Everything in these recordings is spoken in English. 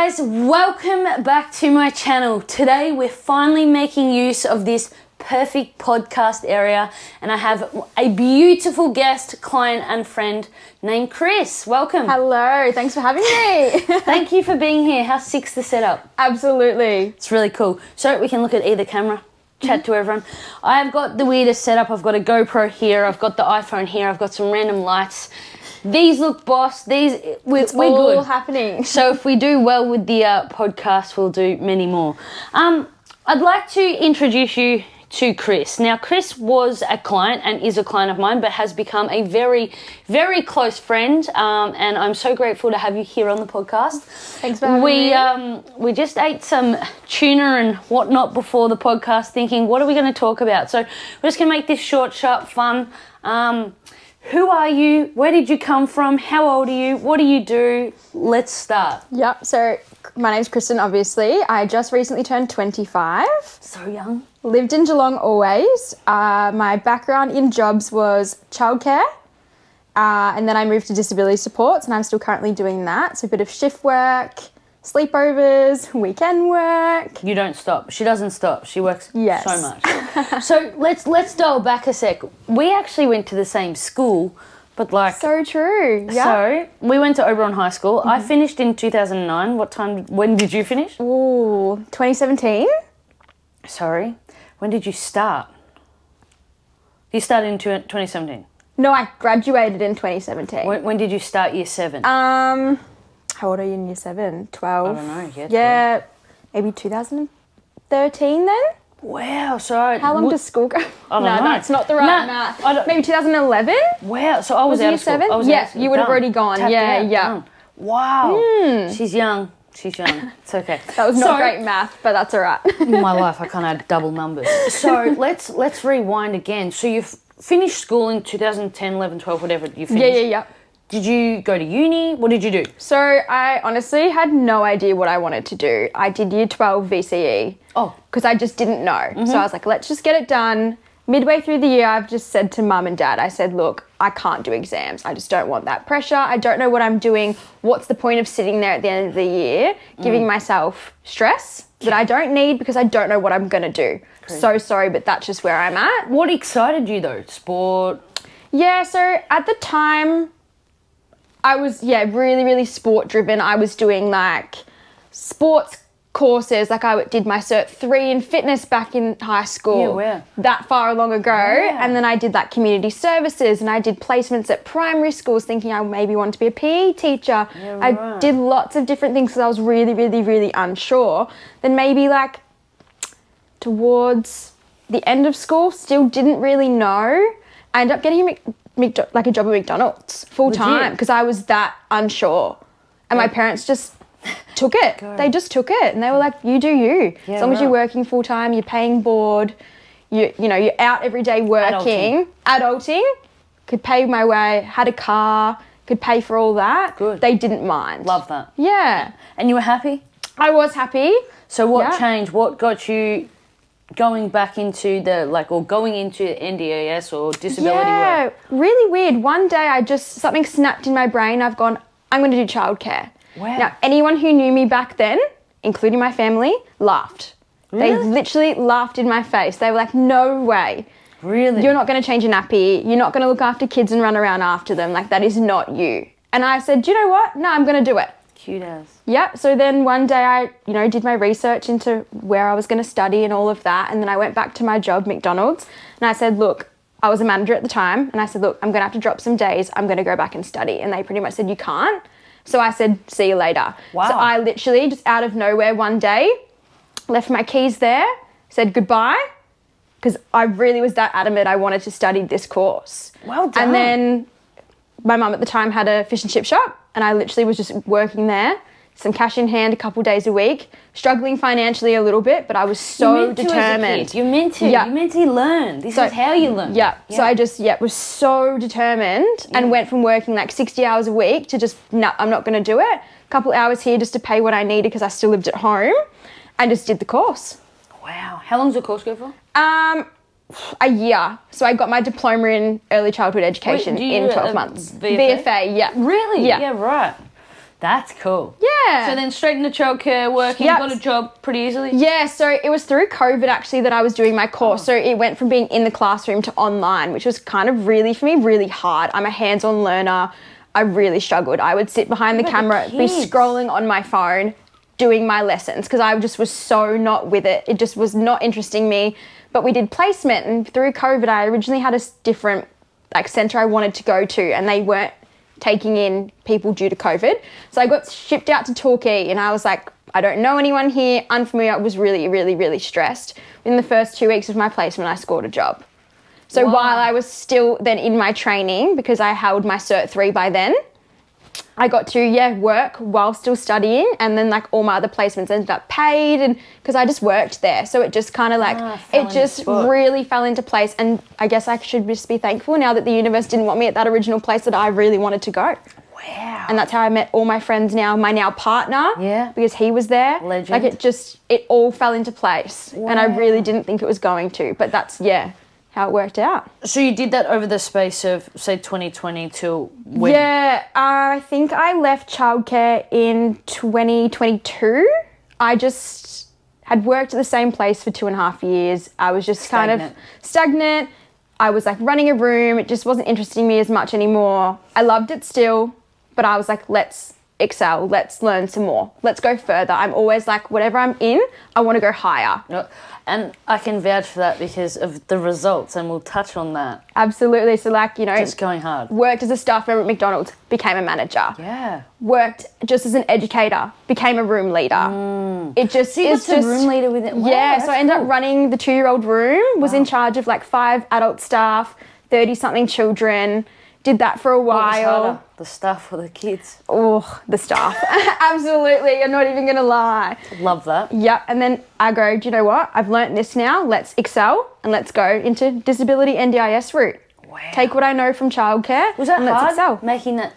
guys, welcome back to my channel. Today we're finally making use of this perfect podcast area and I have a beautiful guest, client and friend named Chris. Welcome. Hello, thanks for having me. Thank you for being here. How sick's the setup? Absolutely. It's really cool. So we can look at either camera, chat to everyone. I've got the weirdest setup. I've got a GoPro here, I've got the iPhone here, I've got some random lights. These look boss. We're all good. happening. So if we do well with the podcast, we'll do many more. I'd like to introduce you to Chris. Now, Chris was a client and is a client of mine, but has become a very, very close friend. And I'm so grateful to have you here on the podcast. Thanks for having me. We just ate some tuna and whatnot before the podcast, thinking, what are we going to talk about? So we're just going to make this short, sharp, fun. Who are you? Where did you come from? How old are you? What do you do? Let's start. Yep, so my name's Kristen, obviously. I just recently turned 25. So young. Lived in Geelong always. My background in jobs was childcare. And then I moved to disability supports and I'm still currently doing that. So a bit of shift work, sleepovers, weekend work. You don't stop. She doesn't stop. She works so much. So let's dial back a sec. We actually went to the same school, but like... So true. Yeah. So we went to Oberon High School. I finished in 2009. When did you finish? Ooh, 2017. Sorry. When did you start? You started in 2017. No, I graduated in 2017. When did you start year 7? How old are you in year 7? 12? I don't know. Yeah, maybe 2013 then? Wow, so... How long does school go? I don't know. No, that's not the right math. Maybe 2011? Wow, so I was out year of school. 7? I was Yeah, you would have already gone. Tapped Yeah, out, yeah. done. Wow. She's young. It's okay. That was not great math, but that's all right. In my life, I can't add double numbers. So let's rewind again. So you finished school in 2010, 11, 12, whatever you finished. Yeah. Did you go to uni? What did you do? So I honestly had no idea what I wanted to do. I did year 12 VCE. Oh. Because I just didn't know. So I was like, let's just get it done. Midway through the year, I've just said to mum and dad, I said, look, I can't do exams. I just don't want that pressure. I don't know what I'm doing. What's the point of sitting there at the end of the year, giving myself stress that I don't need because I don't know what I'm going to do. True. So sorry, but that's just where I'm at. What excited you though? Sport? Yeah, so at the time, I was, really, really sport driven. I was doing like sports courses, like I did my Cert 3 in fitness back in high school. Yeah, where? That far long ago. Yeah. And then I did like community services and I did placements at primary schools thinking I maybe wanted to be a PE teacher. Yeah, right. I did lots of different things because I was really, really, really unsure. Then maybe like towards the end of school, still didn't really know. I ended up getting like a job at McDonald's full time because I was that unsure. And my parents just took it. They just took it and they were like, you do you. As long as you're working full time, you're paying board, you're out every day working, adulting, could pay my way, had a car, could pay for all that. Good. They didn't mind. Love that. Yeah. And you were happy? I was happy. So what changed? What got you going back into going into NDIS or disability work? Yeah, really weird. One day something snapped in my brain. I've gone, I'm going to do childcare. Wow. Now, anyone who knew me back then, including my family, laughed. Really? They literally laughed in my face. They were like, no way. Really? You're not going to change a nappy. You're not going to look after kids and run around after them. Like, that is not you. And I said, do you know what? No, I'm going to do it. Cute as. Yep. So then one day I, did my research into where I was going to study and all of that. And then I went back to my job, McDonald's, and I said, look, I was a manager at the time. And I said, look, I'm going to have to drop some days. I'm going to go back and study. And they pretty much said, you can't. So I said, see you later. Wow. So I literally just out of nowhere one day left my keys there, said goodbye, because I really was that adamant I wanted to study this course. Well done. And then my mum at the time had a fish and chip shop and I literally was just working there, some cash in hand a couple days a week, struggling financially a little bit, but I was so determined. You're meant to. You're meant to learn. This is how you learn. Yeah. So I just, was so determined and went from working like 60 hours a week to just, no, I'm not going to do it. A couple hours here just to pay what I needed because I still lived at home and just did the course. Wow. How long does the course go for? A year. So I got my diploma in early childhood education in 12 months. VFA? VFA, yeah. Really? Yeah. Yeah, right. That's cool. Yeah. So then straight into childcare, working, got a job pretty easily? Yeah, so it was through COVID actually that I was doing my course. So it went from being in the classroom to online, which was kind of really, for me, really hard. I'm a hands-on learner. I really struggled. I would sit behind the camera, be scrolling on my phone, doing my lessons because I just was so not with it. It just was not interesting me. But we did placement, and through COVID, I originally had a different centre I wanted to go to, and they weren't taking in people due to COVID. So I got shipped out to Torquay, and I was like, I don't know anyone here, unfamiliar. I was really, really, really stressed. In the first 2 weeks of my placement, I scored a job. So while I was still then in my training, because I held my Cert 3 by then, I got to, work while still studying, and then all my other placements ended up paid, and because I just worked there. So it just kind of it just really fell into place, and I guess I should just be thankful now that the universe didn't want me at that original place that I really wanted to go. Wow. And that's how I met all my friends now, my now partner, because he was there. Legend. It all fell into place, and I really didn't think it was going to, but that's, how it worked out. So you did that over the space of, say, 2020 till when? Yeah, I think I left childcare in 2022. I just had worked at the same place for 2.5 years. I was just kind of stagnant. I was running a room. It just wasn't interesting me as much anymore. I loved it still, but I was like, let's excel. Let's learn some more. Let's go further. I'm always whatever I'm in, I want to go higher. And I can vouch for that because of the results, and we'll touch on that. Absolutely. So just going hard. Worked as a staff member at McDonald's, became a manager. Yeah. Worked just as an educator, became a room leader. It just is just a room leader with it. Wow, so I ended up running the 2-year-old room, was in charge of 5 adult staff, 30-something children. Did that for a while. What was harder, the staff or the kids? Oh, the staff. Absolutely. I'm not even going to lie. Love that. Yep. And then I go, do you know what? I've learnt this now. Let's excel and let's go into disability NDIS route. Wow. Take what I know from childcare. Was that and hard, let's excel. making that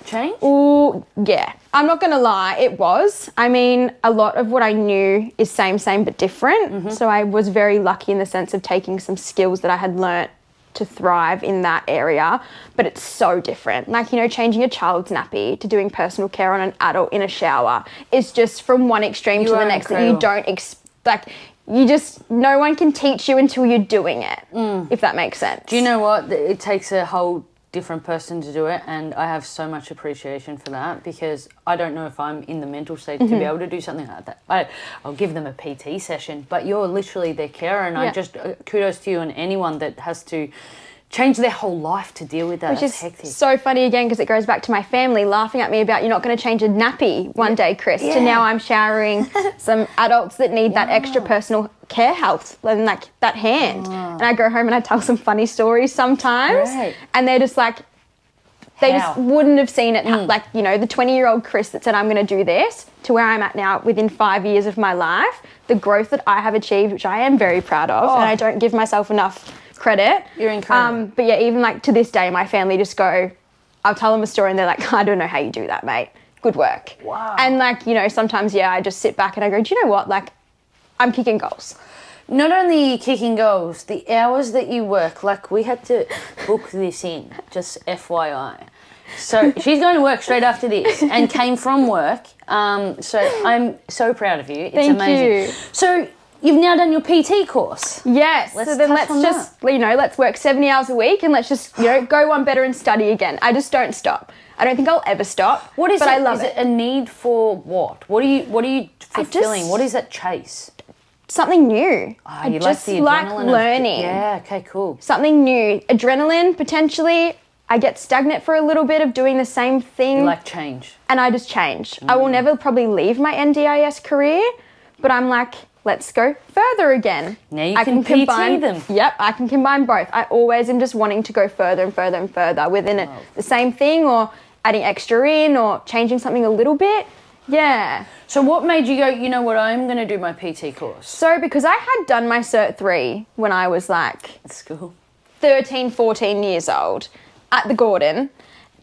change? Oh, yeah. I'm not going to lie. It was. I mean, a lot of what I knew is same, but different. So I was very lucky in the sense of taking some skills that I had learnt to thrive in that area, but it's so different. Changing a child's nappy to doing personal care on an adult in a shower is just from one extreme to the next that you don't expect. No one can teach you until you're doing it, if that makes sense. Do you know what? It takes a whole different person to do it, and I have so much appreciation for that because I don't know if I'm in the mental state to be able to do something like that. I'll give them a PT session, but you're literally their carer, and I just kudos to you and anyone that has to change their whole life to deal with that. Which That's is hectic. so funny again because it goes back to my family laughing at me about you're not going to change a nappy one day, Chris, to now I'm showering some adults that need that extra personal care health and that hand. And I go home and I tell some funny stories sometimes and they're just they just wouldn't have seen it, the 20-year-old Chris that said, I'm going to do this, to where I'm at now within 5 years of my life, the growth that I have achieved, which I am very proud of, and I don't give myself enough credit. You're incredible. But yeah, even to this day, my family just go, I'll tell them a story and they're like, I don't know how you do that, mate. Good work. Wow. And sometimes, I just sit back and I go, do you know what? I'm kicking goals. Not only kicking goals, the hours that you work, we had to book this in, just FYI. So she's going to work straight after this and came from work. So I'm so proud of you. It's Thank amazing. You. So you've now done your PT course. Yes. Let's just, let's work 70 hours a week and let's just, go one better and study again. I just don't stop. I don't think I'll ever stop. What is but it? I love is it a need for what? What are you fulfilling? What is that chase? Something new. I just like learning. Yeah, okay, cool. Something new. Adrenaline, potentially. I get stagnant for a little bit of doing the same thing. You like change. And I just change. I will never probably leave my NDIS career, but I'm let's go further again. Now you can PT them. Yep, I can combine both. I always am just wanting to go further and further and further within it. The same thing or adding extra in or changing something a little bit. Yeah. So what made you go, you know what, I'm going to do my PT course? So because I had done my Cert 3 when I was at school, 13, 14 years old at the Gordon.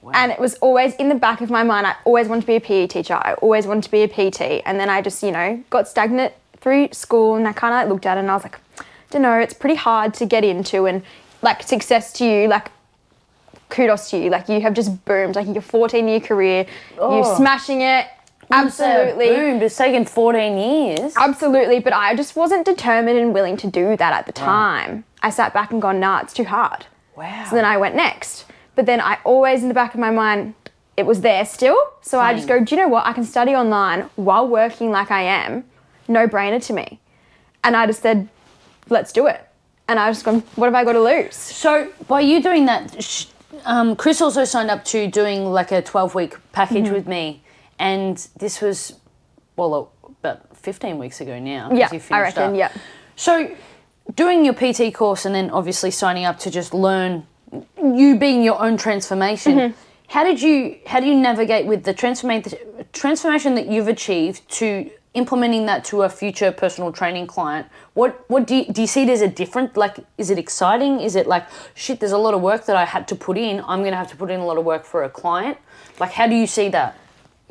Wow. And it was always in the back of my mind, I always wanted to be a PE teacher. I always wanted to be a PT. And then I just, got stagnant through school and I kind of looked at it and I was like, I don't know, it's pretty hard to get into and success to you, kudos to you. Like, you have just boomed. Like, your 14-year career, you're smashing it. Absolutely. Boomed. It's taken 14 years. Absolutely. But I just wasn't determined and willing to do that at the time. I sat back and gone, nah, it's too hard. Wow. So then I went next. But then I always, in the back of my mind, it was there still. So I just go, do you know what? I can study online while working like I am. No brainer to me. And I just said, let's do it. And I just gone, what have I got to lose? So by you doing that, Chris also signed up to doing like a 12-week package with me. And this was, well, about 15 weeks ago now. Yeah, I reckon, yeah. So doing your PT course and then obviously signing up to just learn, you being your own transformation, how do you navigate with the transformation that you've achieved to implementing that to a future personal training client? What do you see it as a different, like, is it exciting? Is it like, shit, there's a lot of work that I had to put in. I'm going to have to put in a lot of work for a client. Like, how do you see that?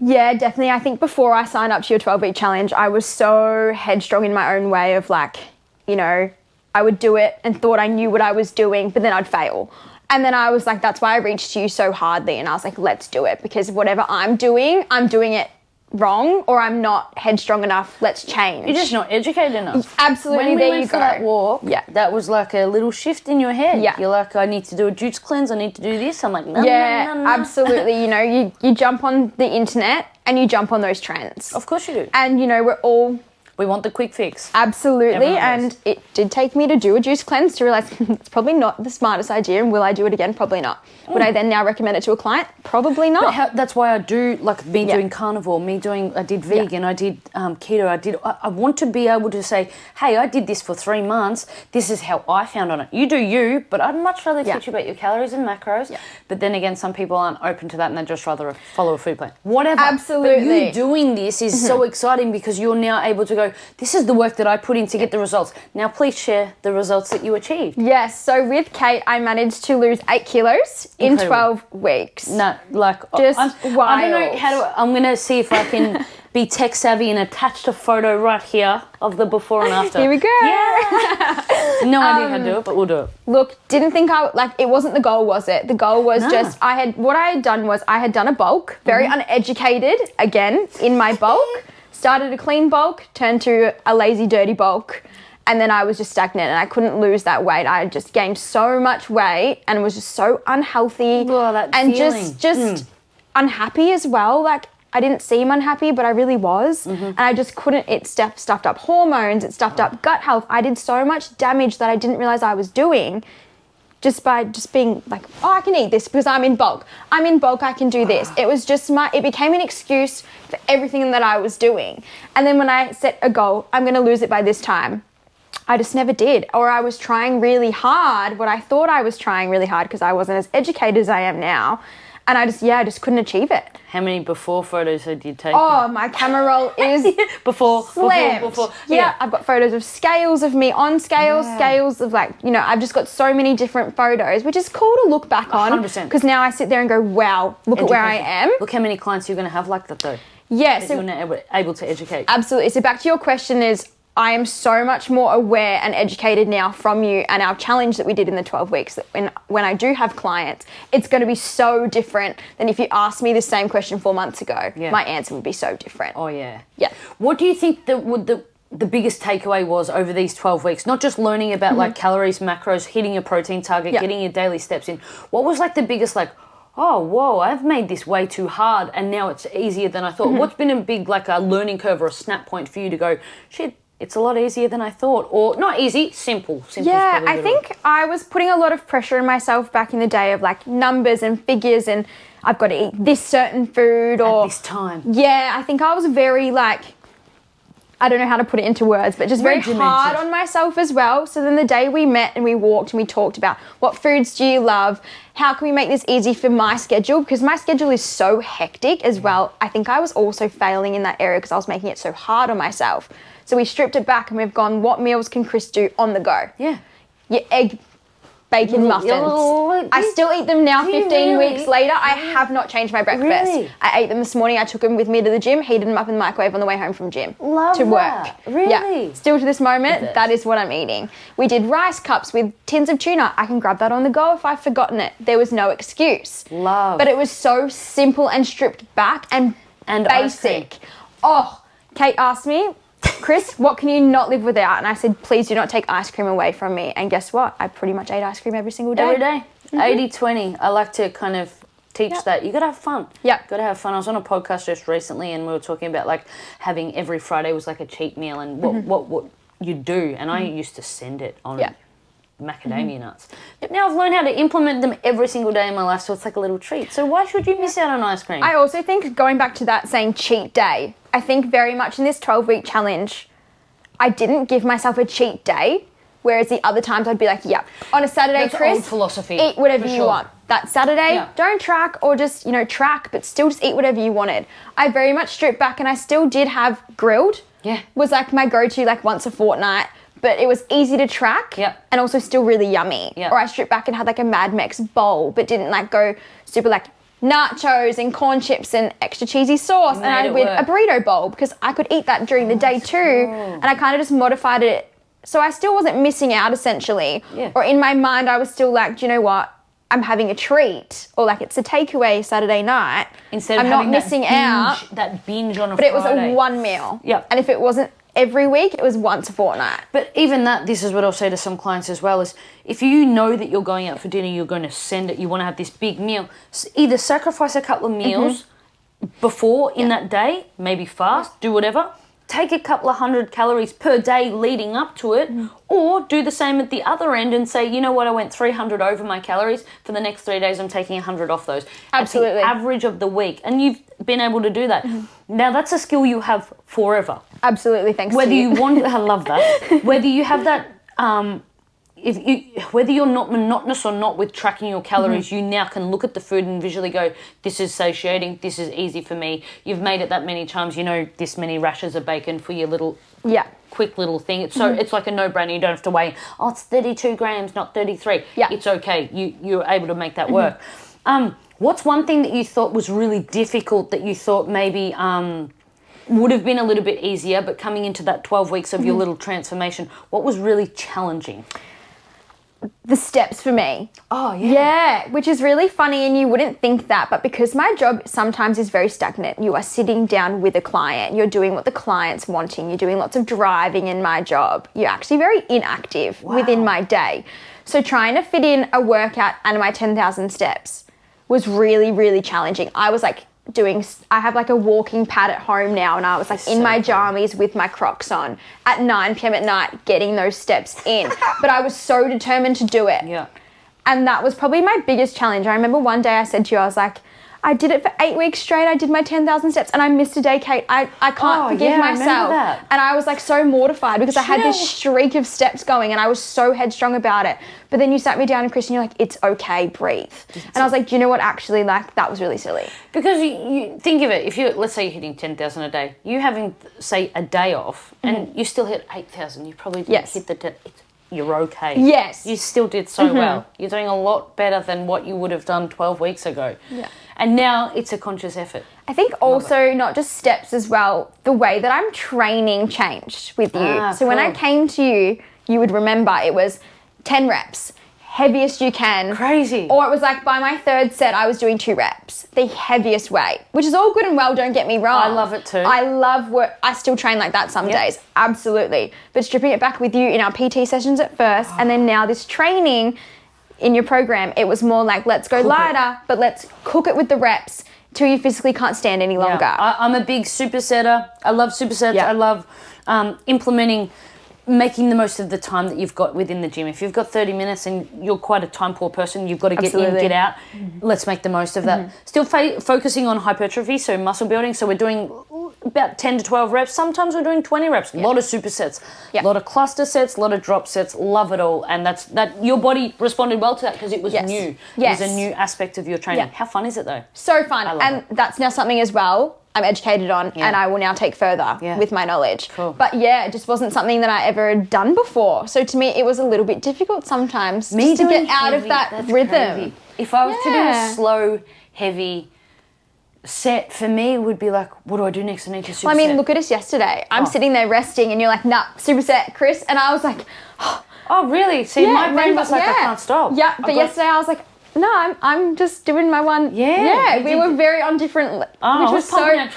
Yeah, definitely. I think before I signed up to your 12-week challenge, I was so headstrong in my own way of like, you know, I would do it and thought I knew what I was doing, but then I'd fail. And then I was like, that's why I reached to you so hardly. And I was like, let's do it, because whatever I'm doing it wrong, or I'm not headstrong enough. Let's change. You're just not educated enough. Absolutely. When we there went you for go. that walk, that was like a little shift in your head. Yeah. You're like, I need to do a juice cleanse. I need to do this. I'm like, no, no. Absolutely. You know, you jump on the internet and you jump on those trends. Of course you do. And, you know, we want the quick fix. Absolutely. And it did take me to do a juice cleanse to realise it's probably not the smartest idea. And will I do it again? Probably not. Would I then now recommend it to a client? Probably not. But that's why I do, like, me doing carnivore, I did vegan, I did keto, I want to be able to say, hey, I did this for 3 months. This is how I found on it. You do you, but I'd much rather teach you about your calories and macros. Yeah. But then again, some people aren't open to that and they'd just rather follow a food plan. Whatever. Absolutely. But you doing this is so exciting, because you're now able to go, this is the work that I put in to get the results. Now please share the results that you achieved. Yes. So with Kate, I managed to lose 8 kilos in 12 weeks. No, like, just wild. I don't know I'm going to see if I can be tech savvy and attach a photo right here of the before and after. Here we go. Yeah. No idea how to do it, but we'll do it. Look, didn't think it wasn't the goal, was it? The goal was just, I had done a bulk, very uneducated, again, in my bulk. Started a clean bulk, turned to a lazy, dirty bulk, and then I was just stagnant and I couldn't lose that weight. I just gained so much weight and was just so unhealthy and just unhappy as well. Like, I didn't seem unhappy, but I really was. And I just couldn't, it stuffed up hormones, it stuffed up gut health. I did so much damage that I didn't realize I was doing just by just being like, oh, I can eat this because I'm in bulk. I'm in bulk, I can do this. It was just it became an excuse for everything that I was doing. And then when I set a goal, I'm going to lose it by this time, I just never did. Or I was trying really hard, what I thought I was trying really hard, because I wasn't as educated as I am now. And I just couldn't achieve it. How many before photos did you take? Oh, my camera roll is before. Yeah, I've got photos of scales of me on scales, scales of like, you know, I've just got so many different photos, which is cool to look back on. 100%. Because now I sit there and go, wow, look at where I am. Look how many clients you're going to have like that though. Yeah. So you're now able to educate. Absolutely. So back to your question is, I am so much more aware and educated now from you and our challenge that we did in the 12 weeks, that when I do have clients, it's going to be so different than if you asked me the same question 4 months ago. Yeah. My answer would be so different. Oh, yeah. Yeah. What do you think the biggest takeaway was over these 12 weeks? Not just learning about like calories, macros, hitting your protein target, getting your daily steps in. What was like the biggest like, oh, whoa, I've made this way too hard and now it's easier than I thought. What's been a big like a learning curve or a snap point for you to go, shit, it's a lot easier than I thought? Or not easy, simple. Yeah, I think I was putting a lot of pressure on myself back in the day of like numbers and figures and I've got to eat this certain food or... At this time. Yeah, I think I was very like, I don't know how to put it into words, but just very hard on myself as well. So then the day we met and we walked and we talked about what foods do you love? How can we make this easy for my schedule? Because my schedule is so hectic as well. I think I was also failing in that area because I was making it so hard on myself. So we stripped it back and we've gone, what meals can Chris do on the go? Yeah. Your egg bacon muffins. I still eat them now 15 weeks later. I have not changed my breakfast. Really? I ate them this morning. I took them with me to the gym, heated them up in the microwave on the way home from gym. Love to work. that. Really? Yeah. Still to this moment, that is what I'm eating. We did rice cups with tins of tuna. I can grab that on the go if I've forgotten it. There was no excuse. Love. But it was so simple and stripped back and basic. Oh, Kate asked me, Chris, what can you not live without? And I said, please do not take ice cream away from me. And guess what? I pretty much ate ice cream every single day. Every day. 80-20. I like to kind of teach that. You got to have fun. Yeah. Got to have fun. I was on a podcast just recently and we were talking about like having every Friday was like a cheat meal and what you do. And I used to send it on macadamia nuts. But now I've learned how to implement them every single day in my life, so it's like a little treat. So why should you miss out on ice cream? I also think, going back to that saying cheat day, I think very much in this 12-week challenge, I didn't give myself a cheat day, whereas the other times I'd be like, yeah, on a Saturday, That's Chris, old philosophy, eat whatever you want. That Saturday, don't track or just, track, but still just eat whatever you wanted. I very much stripped back and I still did have grilled. Yeah. Was like my go-to like once a fortnight. But it was easy to track and also still really yummy. Or I stripped back and had like a Mad Mex bowl, but didn't like go super like nachos and corn chips and extra cheesy sauce. And I did a burrito bowl because I could eat that during the day too. And I kind of just modified it. So I still wasn't missing out essentially. Or in my mind, I was still like, do you know what? I'm having a treat. Or like it's a takeaway Saturday night. Instead of I'm not missing out. That binge on a Friday. But it was a one meal. And if it wasn't every week, it was once a fortnight. But even that, this is what I'll say to some clients as well, is if you know that you're going out for dinner, you're going to send it, you want to have this big meal, either sacrifice a couple of meals before in that day, maybe fast, do whatever, take a couple of 100 calories per day leading up to it, or do the same at the other end and say, you know what, I went 300 over my calories. For the next 3 days, I'm taking 100 off those. Absolutely. At the average of the week. And you've been able to do that. Now, that's a skill you have forever. Absolutely, thanks Whether to you. you want, I love that. Whether you have that, whether you're not monotonous or not with tracking your calories, you now can look at the food and visually go, this is satiating, this is easy for me. You've made it that many times, you know this many rashers of bacon for your little quick little thing. It's so it's like a no-brainer. You don't have to weigh, it's 32 grams, not 33. It's okay. You're able to make that work. What's one thing that you thought was really difficult that you thought maybe would have been a little bit easier, but coming into that 12 weeks of your little transformation, what was really challenging? The steps for me. Oh, yeah. Yeah, which is really funny and you wouldn't think that, but because my job sometimes is very stagnant, you are sitting down with a client, you're doing what the client's wanting, you're doing lots of driving in my job. You're actually very inactive within my day. So trying to fit in a workout and my 10,000 steps was really, really challenging. I was like I have like a walking pad at home now and I was like in my jammies with my Crocs on at 9 p.m. at night getting those steps in. But I was so determined to do it. Yeah. And that was probably my biggest challenge. I remember one day I said to you, I was like, I did it for 8 weeks straight. I did my 10,000 steps and I missed a day, Kate. I can't forgive myself. That. And I was like so mortified because I had this streak of steps going and I was so headstrong about it. But then you sat me down and Kristen, you're like, it's okay, breathe. And I was like, do you know what, actually, like, that was really silly. Because you think of it, if let's say you're hitting 10,000 a day, you having, say, a day off and you still hit 8,000, you probably didn't hit the you're okay. Yes. You still did so well. You're doing a lot better than what you would have done 12 weeks ago. Yeah. And now it's a conscious effort. I think also not just steps as well, the way that I'm training changed with you. So when I came to you, you would remember it was 10 reps, heaviest you can. Crazy. Or it was like by my third set, I was doing 2 reps, the heaviest weight, which is all good and well, don't get me wrong. I love it too. I love work. I still train like that some days, absolutely. But stripping it back with you in our PT sessions at first, and then now this training in your program, it was more like, let's go lighter, but let's cook it with the reps till you physically can't stand any longer. I'm a big supersetter. I love supersets. I love implementing, making the most of the time that you've got within the gym. If you've got 30 minutes and you're quite a time poor person, you've got to get in, get out. Let's make the most of that. Still focusing on hypertrophy, so muscle building. So we're doing about 10 to 12 reps. Sometimes we're doing 20 reps. A lot of supersets, a lot of cluster sets, a lot of drop sets. Love it all. And that your body responded well to that because it was new. It was a new aspect of your training. How fun is it though? So fun. And that's now something as well. I'm educated on and I will now take further with my knowledge. Cool. But yeah, it just wasn't something that I ever had done before. So to me, it was a little bit difficult sometimes just to get out of that rhythm. Crazy. If I was to do a slow, heavy set, for me, it would be like, what do I do next? I need to superset. Well, I mean, look at us yesterday. I'm sitting there resting and you're like, nah, superset, Chris. And I was like, oh, really? See, my brain was like, I can't stop. Yeah, but yesterday I was like, no, I'm just doing my one. Yeah, we were very on different. Which was so. It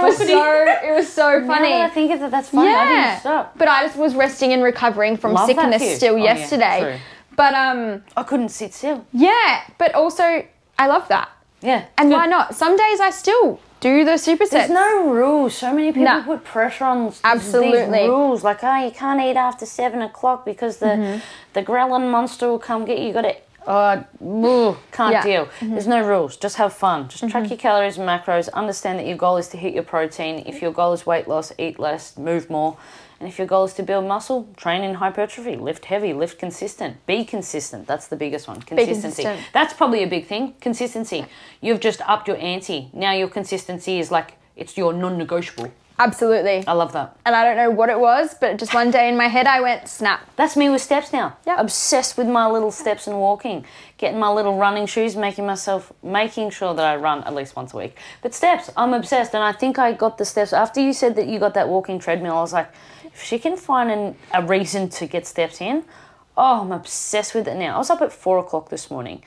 was so funny. Now that I think of it, that's funny. I didn't stop. But I just was resting and recovering from sickness still yesterday. Yeah, true. But I couldn't sit still. Yeah, but also I love that. Yeah, and why not? Some days I still do the supersets. There's no rules. So many people put pressure on these rules. Like, you can't eat after 7 o'clock because the ghrelin monster will come get you. You got to. Can't deal. There's no rules. Just have fun. Just track your calories and macros. Understand that your goal is to hit your protein. If your goal is weight loss, eat less, move more. And if your goal is to build muscle, train in hypertrophy. Lift heavy, lift consistent. Be consistent. That's the biggest one. Consistency. That's probably a big thing. Consistency. You've just upped your ante. Now your consistency is like, it's your non-negotiable. Absolutely. I love that. And I don't know what it was, but just one day in my head I went, snap. That's me with steps now. Yep. Obsessed with my little steps and walking. Getting my little running shoes, making sure that I run at least once a week. But steps, I'm obsessed. And I think I got the steps. After you said that you got that walking treadmill, I was like, if she can find a reason to get steps in, I'm obsessed with it now. I was up at 4 o'clock this morning.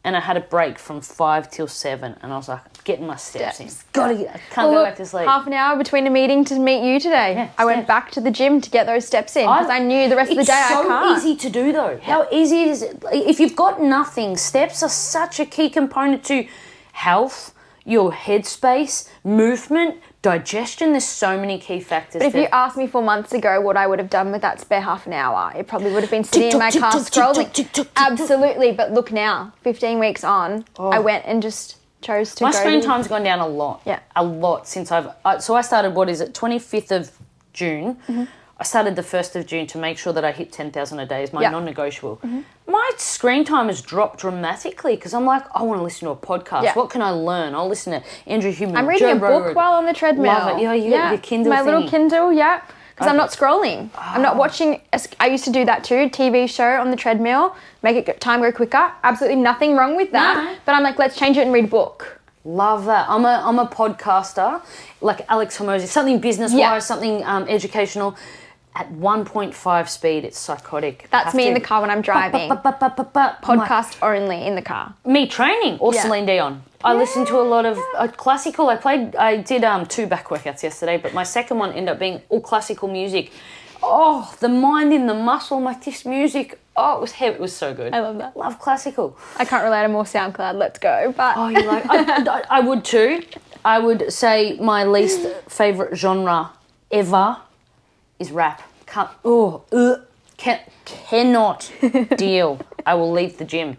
And I had a break from 5 till 7, and I was like, getting my steps in. I can't go back to sleep. Half an hour between a meeting to meet you today. Yeah, I went back to the gym to get those steps in because I knew the rest of the day I can't. It's so easy to do though. How easy is it? If you've got nothing, steps are such a key component to health, your headspace, movement, digestion. There's so many key factors. But if you asked me 4 months ago what I would have done with that spare half an hour, it probably would have been sitting in my car scrolling. Absolutely. But look now, 15 weeks on, I went and just chose to go. My screen time's gone down a lot. Yeah. A lot since so I started, 25th of June. I started the 1st of June to make sure that I hit 10,000 a day is my non-negotiable. My screen time has dropped dramatically because I'm like, I want to listen to a podcast. Yeah. What can I learn? I'll listen to Andrew Huberman. I'm reading a book while on the treadmill. Love it. Yeah, you got your Kindle My little Kindle, because I'm not scrolling. I'm not watching. I used to do that too, TV show on the treadmill, make it time go quicker. Absolutely nothing wrong with that. No. But I'm like, let's change it and read a book. Love that. I'm a podcaster, like Alex Hormozy, something business-wise, something educational. At 1.5 speed, it's psychotic. That's me in the car when I'm driving. Podcast only in the car. Me training or Celine Dion. I listen to a lot of classical. I did 2 back workouts yesterday, but my second one ended up being all classical music. Oh, the mind in the muscle, like this music. Oh, it was heavy. It was so good. I love that. Love classical. I can't relate to more SoundCloud. Let's go. But you like? I would too. I would say my least favourite genre ever is rap. Cannot deal. I will leave the gym.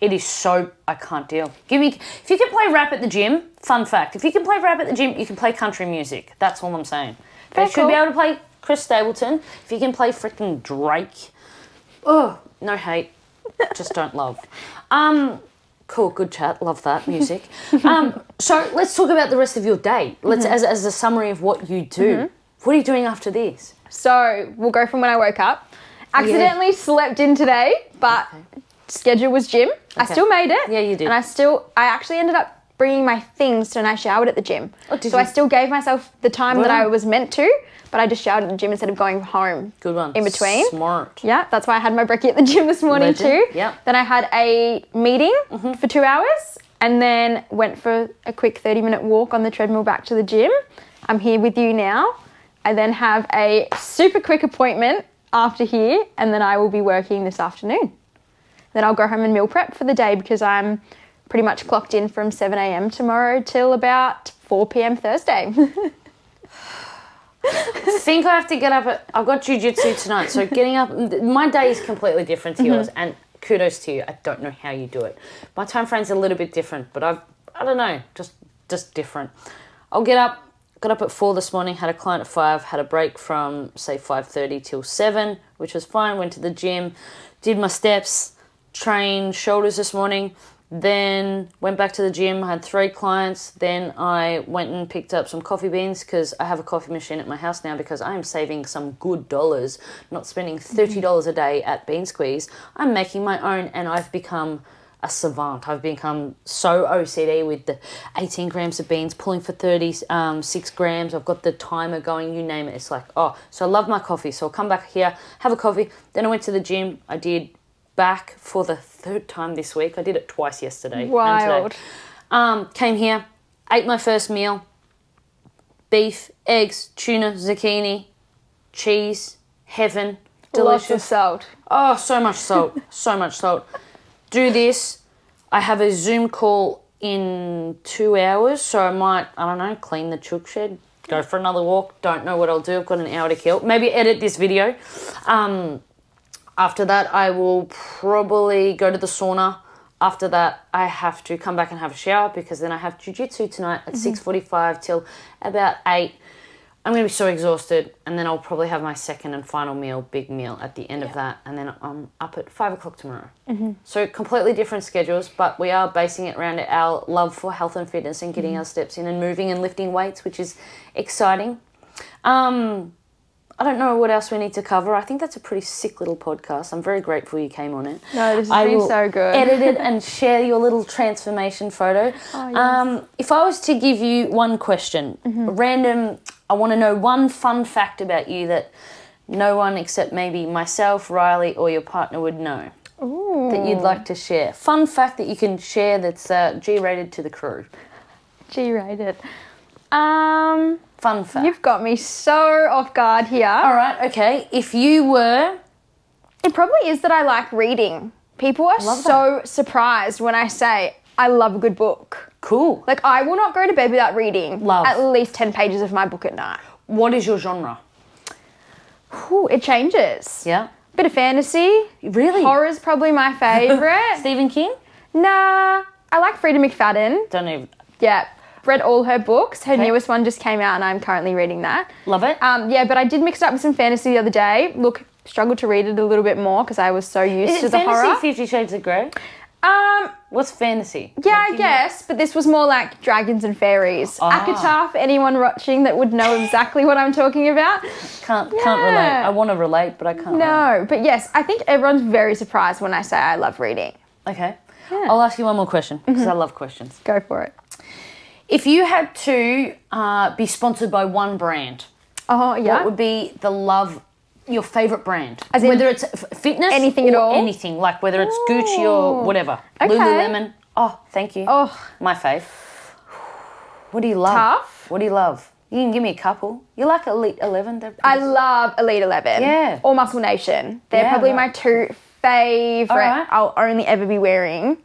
It is so, I can't deal. If you can play rap at the gym, fun fact, if you can play rap at the gym, you can play country music. That's all I'm saying. They should be able to play Chris Stapleton. If you can play freaking Drake, no hate, just don't love. Cool, good chat. Love that music. So let's talk about the rest of your day. Let's as a summary of what you do. What are you doing after this? So we'll go from when I woke up. Accidentally slept in today, but schedule was gym. I still made it. Yeah, you did. And I actually ended up bringing my things and I showered at the gym. So I still gave myself the time that I was meant to, but I just showered at the gym instead of going home. Good one. In between. Smart. Yeah, that's why I had my brekkie at the gym this morning too. Yeah. Then I had a meeting for 2 hours and then went for a quick 30-minute walk on the treadmill back to the gym. I'm here with you now. I then have a super quick appointment after here and then I will be working this afternoon. Then I'll go home and meal prep for the day because I'm pretty much clocked in from 7 a.m. tomorrow till about 4 p.m. Thursday. I think I have to get up I've got jiu-jitsu tonight, so getting up, my day is completely different to yours and kudos to you. I don't know how you do it. My time frame's a little bit different, but I don't know, just different. I'll get up. Got up at 4 this morning, had a client at 5, had a break from, say, 5:30 till 7, which was fine. Went to the gym, did my steps, trained shoulders this morning, Then went back to the gym, had 3 clients. Then I went and picked up some coffee beans because I have a coffee machine at my house now because I am saving some good dollars, not spending $30 a day at Bean Squeeze. I'm making my own and I've become a savant. I've become so OCD with the 18 grams of beans, pulling for 36 grams. I've got the timer going, you name it. It's like, oh, so I love my coffee. So I'll come back here, have a coffee. Then I went to the gym. I did back for the 3rd time this week. I did it twice yesterday. Wild. And today. Came here, ate my first meal. Beef, eggs, tuna, zucchini, cheese, heaven, delicious. Lots of salt. Oh, so much salt. So much salt. Do this. I have a Zoom call in 2 hours, so I might, I don't know, clean the chook shed, go for another walk. Don't know what I'll do. I've got an hour to kill. Maybe edit this video. After that, I will probably go to the sauna. After that, I have to come back and have a shower because then I have jiu-jitsu tonight at 6:45 till about 8. I'm going to be so exhausted, and then I'll probably have my second and final meal, big meal, at the end of that, and then I'm up at 5 o'clock tomorrow. So completely different schedules, but we are basing it around our love for health and fitness and getting our steps in and moving and lifting weights, which is exciting. I don't know what else we need to cover. I think that's a pretty sick little podcast. I'm very grateful you came on it. No, this has been so good. Edit it and share your little transformation photo. Oh, yes. If I was to give you one question, random, I want to know one fun fact about you that no one except maybe myself, Riley, or your partner would know. Ooh. That you'd like to share. Fun fact that you can share that's G-rated to the crew. G-rated. Fun fact. You've got me so off guard here. All right, okay. If you were... It probably is that I like reading. People are so surprised when I say I love a good book. Cool. Like, I will not go to bed without reading Love. at least 10 pages of my book at night. What is your genre? Ooh, it changes. Yeah. Bit of fantasy. Really? Horror's probably my favourite. Stephen King? Nah. I like Frida McFadden. Don't even... Yeah. Read all her books. Her newest one just came out and I'm currently reading that. Love it. Yeah, but I did mix it up with some fantasy the other day. Look, struggled to read it a little bit more because I was so used to the horror. Is it fantasy 50 Shades of Grey? What's fantasy? Yeah, I guess, but this was more like dragons and fairies. ACOTAR, for anyone watching that would know exactly what I'm talking about. Can't relate. I want to relate, but I can't. No, but yes, I think everyone's very surprised when I say I love reading. Okay. Yeah. I'll ask you one more question because I love questions. Go for it. If you had to be sponsored by one brand, Oh, yeah. what would be your favourite brand? As in whether it's fitness anything or at all? anything, like whether it's Gucci or whatever. Okay. Lululemon. Oh, thank you. Oh. My fave. What do you love? Tough. What do you love? You can give me a couple. You like Elite 11? I love Elite 11. Yeah. Or Muscle Nation. They're probably my 2 favourite Alright. I'll only ever be wearing.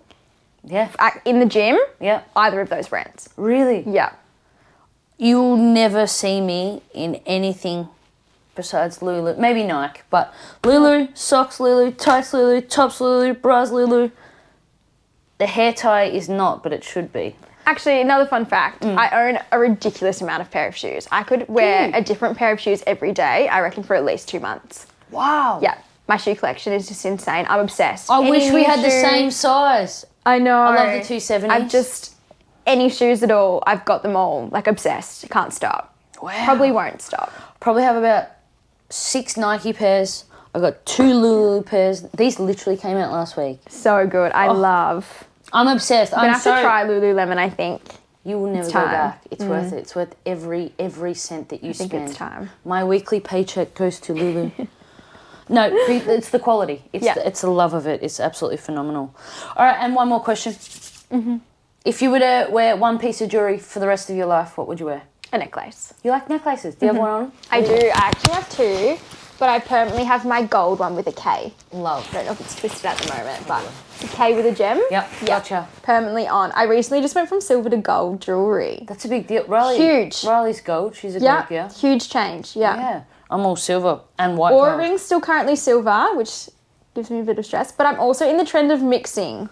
Yeah. In the gym. Yeah. Either of those brands. Really? Yeah. You'll never see me in anything besides Lulu. Maybe Nike, but Lulu, socks Lulu, tights Lulu, tops Lulu, bras Lulu. The hair tie is not, but it should be. Actually, another fun fact. I own a ridiculous amount of pair of shoes. I could wear a different pair of shoes every day, I reckon, for at least 2 months. Wow. Yeah. My shoe collection is just insane. I'm obsessed. I Any wish we new had the shoe- same size. I know. I love the 270s. I've just... Any shoes at all, I've got them all. Like, obsessed. Can't stop. Wow. Probably won't stop. Probably have about 6 Nike pairs. I've got 2 Lulu pairs. These literally came out last week. So good. I love... I'm obsessed. I'm going to have to try Lululemon, I think. You will never go back. It's worth it. It's worth every cent that you spend. I think it's time. My weekly paycheck goes to Lulu. No, it's the quality. It's the love of it. It's absolutely phenomenal. All right, and one more question. If you were to wear one piece of jewellery for the rest of your life, what would you wear? A necklace. You like necklaces? Do you have one on? I do. I actually have 2, but I permanently have my gold one with a K. Love. I don't know if it's twisted at the moment, but it's a K with a gem. Yep, gotcha. Permanently on. I recently just went from silver to gold jewellery. That's a big deal. Riley, Huge. Riley's gold. She's a gold gear. Huge change. Yeah. Yeah. I'm all silver and white Oura gold. ring's still currently silver, which gives me a bit of stress, but I'm also in the trend of mixing.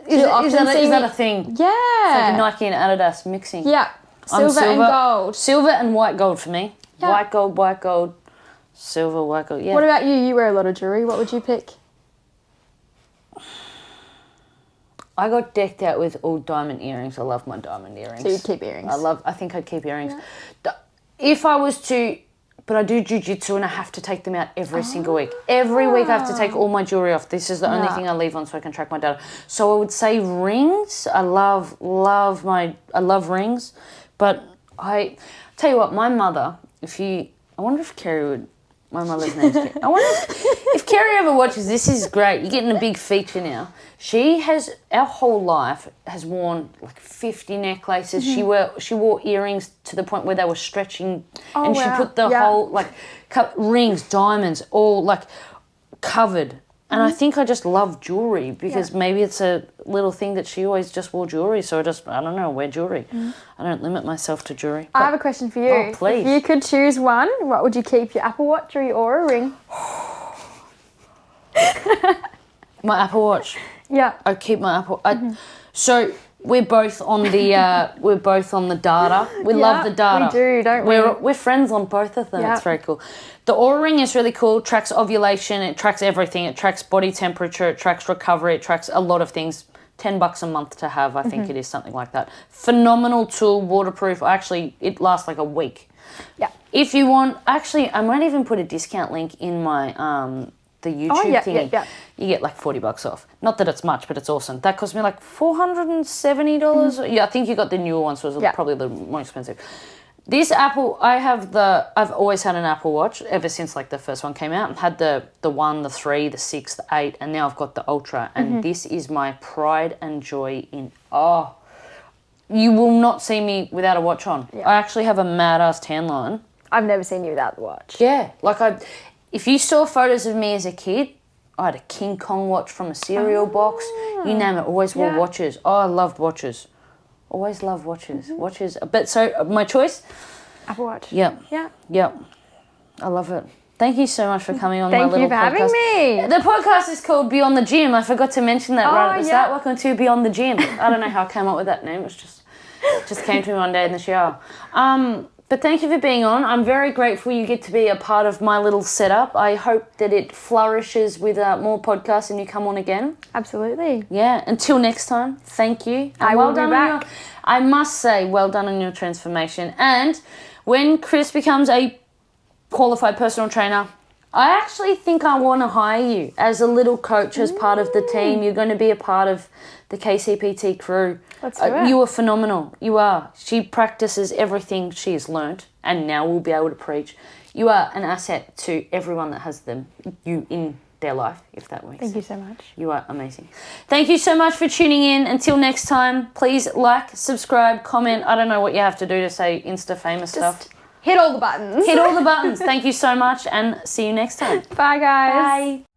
Is that a thing? Yeah. It's like Nike and Adidas mixing. Yeah. Silver and gold. Silver and white gold for me. Yeah. White gold, silver, white gold. Yeah. What about you? You wear a lot of jewellery. What would you pick? I got decked out with all diamond earrings. I love my diamond earrings. So you'd keep earrings? I think I'd keep earrings. Yeah. If I was to, but I do jiu-jitsu and I have to take them out every single week. Every week I have to take all my jewellery off. This is the only thing I leave on so I can track my data. So I would say rings. I love rings. But I tell you what, my mother, I wonder if Kerry would, my mother's name's Kerry. I wonder if Kerry ever watches, this is great. You're getting a big feature now. She has, our whole life, has worn like 50 necklaces. Mm-hmm. She wore earrings to the point where they were stretching. And she put the whole, like, rings, diamonds, all, like, covered. And I think I just love jewellery because maybe it's a little thing that she always just wore jewellery. So I don't know, wear jewellery. Mm. I don't limit myself to jewellery. I have a question for you. Oh, please. If you could choose one, what would you keep, your Apple Watch or your Oura ring? My Apple Watch. Yeah. I keep my Apple. So we're both on the data. We love the data. We do, don't we? We're friends on both of them. It's very cool. The Oura ring is really cool. It tracks ovulation. It tracks everything. It tracks body temperature. It tracks recovery. It tracks a lot of things. $10 a month to have. I think it is something like that. Phenomenal tool. Waterproof. Actually, it lasts like a week. Yeah. If you want, actually, I might even put a discount link in my the YouTube thingy. Yeah. You get like $40 off. Not that it's much, but it's awesome. That cost me like $470. Yeah, I think you got the newer one, so it was probably the more expensive. This Apple, I've always had an Apple Watch ever since like the first one came out. I've had the 1, the 3, the 6, the 8, and now I've got the Ultra. And this is my pride and joy in, you will not see me without a watch on. Yeah. I actually have a mad-ass tan line. I've never seen you without the watch. Yeah, like if you saw photos of me as a kid, I had a King Kong watch from a cereal box. You name it, always wore watches. Oh, I loved watches. Always loved watches. Watches. But so, my choice? Apple Watch. Yep. Yeah. Yep. I love it. Thank you so much for coming on my little podcast. Thank you for having me. The podcast is called Beyond the Gym. I forgot to mention that right at the start. Welcome to Beyond the Gym. I don't know how I came up with that name. It just came to me one day in the shower. But thank you for being on. I'm very grateful you get to be a part of my little setup. I hope that it flourishes with more podcasts and you come on again. Absolutely. Yeah. Until next time, thank you. I will be back. I must say, well done on your transformation. And when Chris becomes a qualified personal trainer, I actually think I want to hire you as a little coach, as part of the team. You're going to be a part of the KCPT crew. Let's do it. You are phenomenal. You are. She practices everything she has learnt and now will be able to preach. You are an asset to everyone that has you in their life, if that makes sense. Thank you so much. You are amazing. Thank you so much for tuning in. Until next time, please like, subscribe, comment. I don't know what you have to do to say Insta famous stuff. Hit all the buttons. Hit all the buttons. Thank you so much and see you next time. Bye, guys. Bye.